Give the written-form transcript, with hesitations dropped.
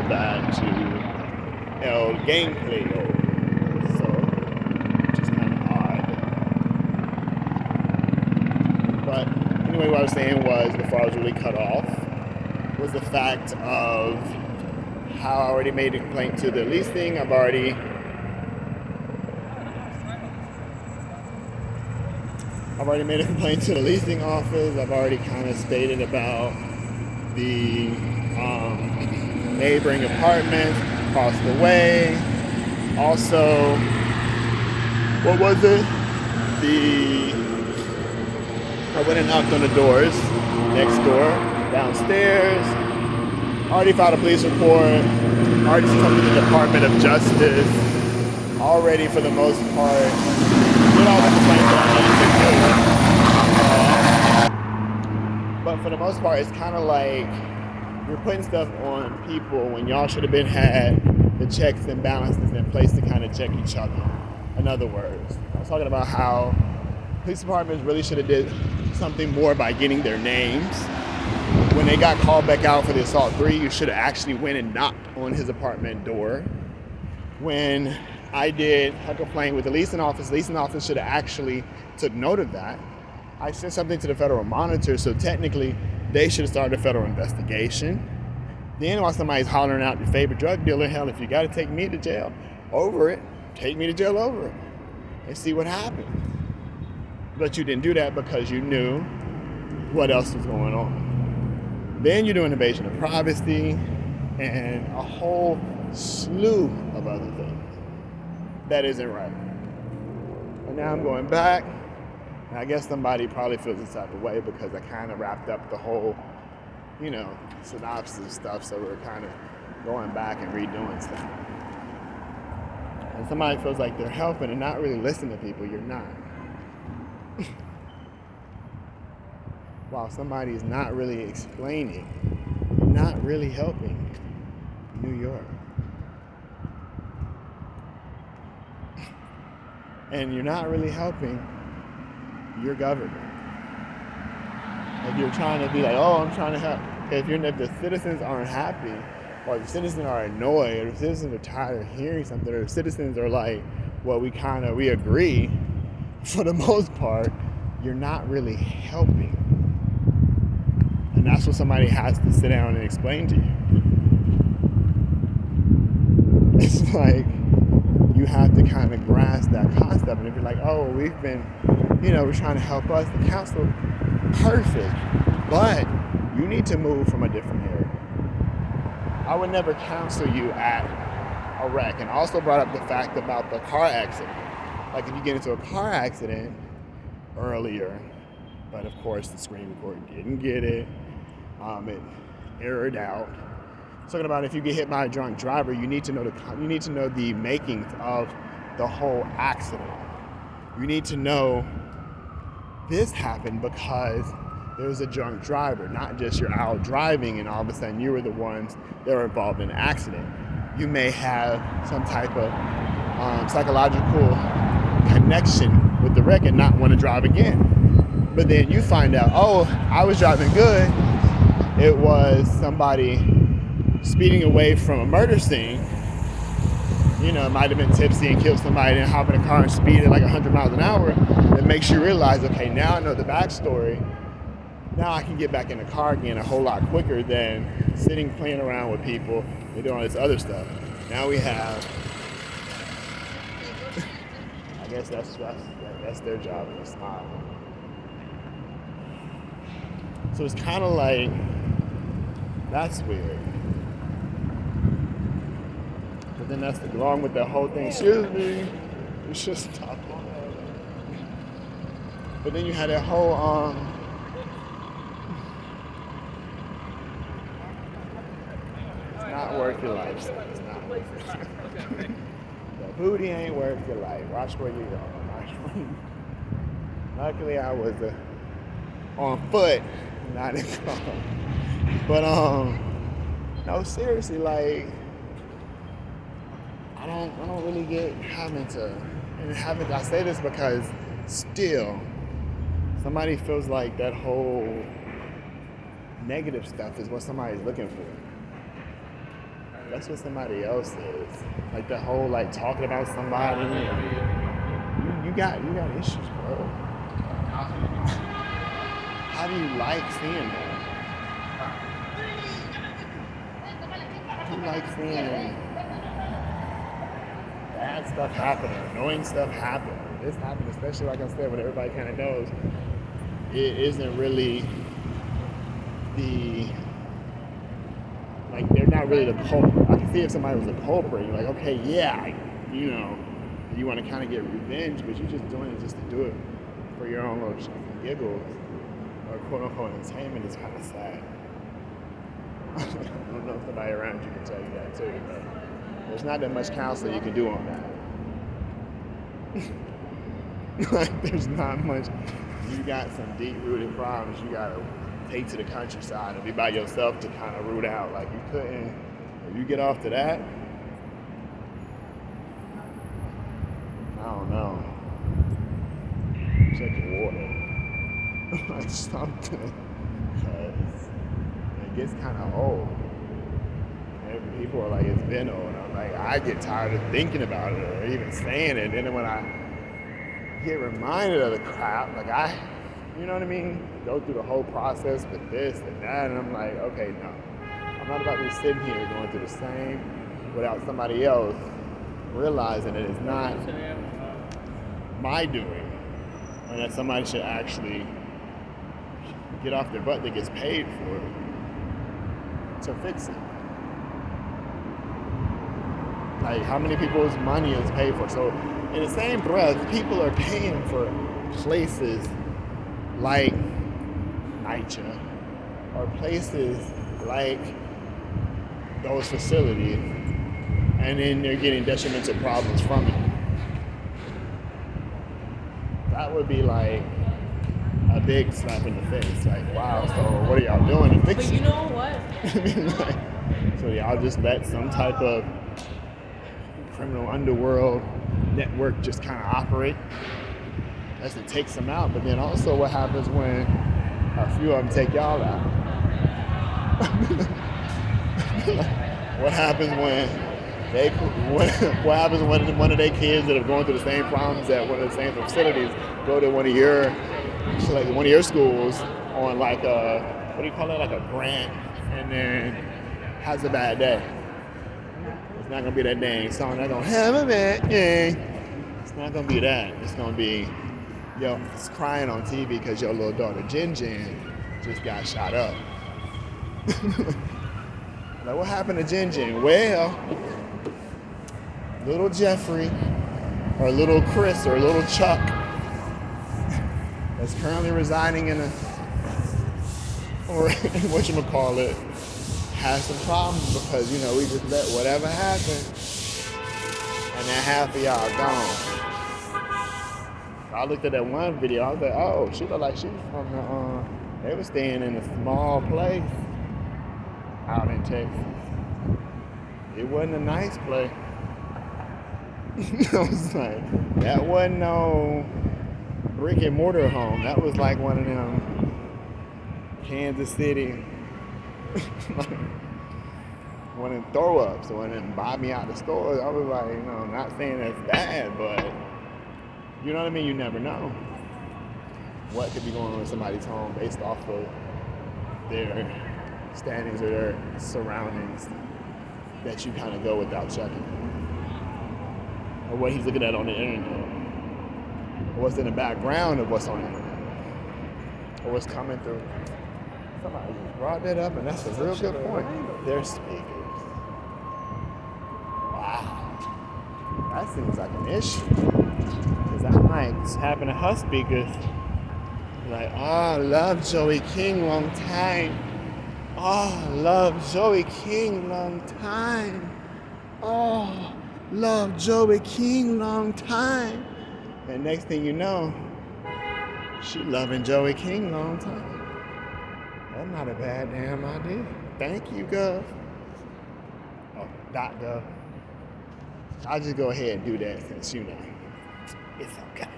back to El Gameplay. So, which is kind of odd. But anyway, what I was saying was, before I was really cut off, was the fact of how I already made a complaint to the leasing. I've already made a complaint to the leasing office. I've already kind of stated about the neighboring apartments across the way. Also, what was it? I went and knocked on the doors next door, downstairs. Already filed a police report. Already talked to the Department of Justice. Already, for the most part, did all the complaints that I needed to do. But for the most part, it's kind of like you're putting stuff on people when y'all should have had the checks and balances in place to kind of check each other. In other words, I was talking about how police departments really should have did something more by getting their names. When they got called back out for the assault 3, you should have actually went and knocked on his apartment door. When I did a complaint with the leasing office should have actually took note of that. I sent something to the Federal Monitor, so technically they should have started a federal investigation. Then while somebody's hollering out your favorite drug dealer, hell, if you got to take me to jail over it, take me to jail over it and see what happens. But you didn't do that because you knew what else was going on. Then you're doing invasion of privacy and a whole slew of other things that isn't right. And now I'm going back, and I guess somebody probably feels this type of way because I kind of wrapped up the whole, synopsis stuff, so we're kind of going back and redoing stuff. And somebody feels like they're helping and not really listening to people, you're not. While somebody's not really explaining, you're not really helping New York. And you're not really helping your government. If you're trying to be like, oh, I'm trying to help. If the citizens aren't happy, or if the citizens are annoyed, or the citizens are tired of hearing something, or the citizens are like, well, we agree, for the most part, you're not really helping. And that's what somebody has to sit down and explain to you. It's like you have to kind of grasp that concept. And if you're like, oh, we've been, we're trying to help us, the council, perfect. But you need to move from a different area. I would never counsel you at a wreck. And I also brought up the fact about the car accident. Like if you get into a car accident earlier, but of course the screen recorder didn't get it. It errored out. Talking about if you get hit by a drunk driver, you need to know the makings of the whole accident. You need to know this happened because there was a drunk driver, not just you're out driving and all of a sudden you were the ones that were involved in an accident. You may have some type of psychological connection with the wreck and not want to drive again. But then you find out, oh, I was driving good. It was somebody speeding away from a murder scene. It might have been tipsy and killed somebody, then hop in a car and speed at like 100 miles an hour. That makes you realize, okay, now I know the backstory. Now I can get back in the car again a whole lot quicker than sitting playing around with people and doing all this other stuff. Now we have, I guess that's their job, to smile. So it's kind of like, that's weird. But then that's wrong with that whole thing. Excuse me. You should stop. But then you had that whole, it's not worth your life. Son. It's not worth your life. The booty ain't worth your life. Watch where you go. Luckily, I was on foot, not in car. But no, seriously, like I don't really get having to. I say this because still, somebody feels like that whole negative stuff is what somebody's looking for. That's what somebody else is. Like the whole like talking about somebody. You got issues, bro. How do you like seeing that? How do you like seeing bad stuff happen, annoying stuff happen? This happened, especially like I said, when everybody kind of knows it isn't really the, like, they're not really the culprit. I can see if somebody was a culprit, you're like, okay, yeah, you know, you want to kind of get revenge, but you're just doing it just to do it for your own little shits and giggles, or quote unquote entertainment. Is kind of sad. I don't know if somebody around you can tell you that too, but there's not that much counseling you can do on that. Like, there's not much. You got some deep-rooted problems you gotta take to the countryside and be by yourself to kind of root out. Like, you couldn't, if you get off to that, I don't know. Check your water. Like something. Because it gets kind of old. And people are like, it's been old. I'm like, I get tired of thinking about it or even saying it. And then when I get reminded of the crap, like you know what I mean? Go through the whole process with this and that, and I'm like, okay, no. I'm not about to be sitting here going through the same without somebody else realizing that it's not my doing, and that somebody should actually get off their butt that gets paid for it to fix it. Like, how many people's money is paid for? So in the same breath, people are paying for places like NYCHA or places like those facilities, and then they're getting detrimental problems from it. That would be like a big slap in the face. Like, wow, so what are y'all doing to fix it? But you know what? I mean, like, so y'all just let some type of criminal underworld network just kind of operate as it takes them out. But then also, what happens when a few of them take y'all out? What happens when what happens when one of their kids that are going through the same problems at one of the same facilities go to one of your schools on like a, what do you call it, like a grant, and then has a bad day? It's not gonna be that dang song. They're gonna have a bad day. It's not gonna be that. It's gonna be, yo, it's crying on TV because your little daughter Jin Jin just got shot up. Like, what happened to Jin Jin? Well, little Jeffrey, or little Chris, or little Chuck, that's currently residing in or whatchamacallit, has some problems because, you know, we just let whatever happen, and then half of y'all gone. I looked at that one video, I was like, oh, she looked like she was from the, they were staying in a small place out in Texas. It wasn't a nice place. I was like, that wasn't no brick and mortar home. That was like one of them Kansas City, one of them throw ups, one of them buy me out the store. I was like, you know, not saying that's bad, but you know what I mean? You never know what could be going on in somebody's home based off of their standings or their surroundings that you kind of go without checking. Or what he's looking at on the internet. Or what's in the background of what's on the internet. Or what's coming through. Somebody just brought that up, and that's a real good point. They're speakers. Wow. That seems like an issue. Because that might happen to her speakers. Like, oh, love Joey King, long time. Oh, love Joey King, long time. Oh, love Joey King, long time. And next thing you know, she loving Joey King, long time. That's not a bad damn idea. Thank you, Gov. Oh, .gov. I'll just go ahead and do that since, you know, it's okay.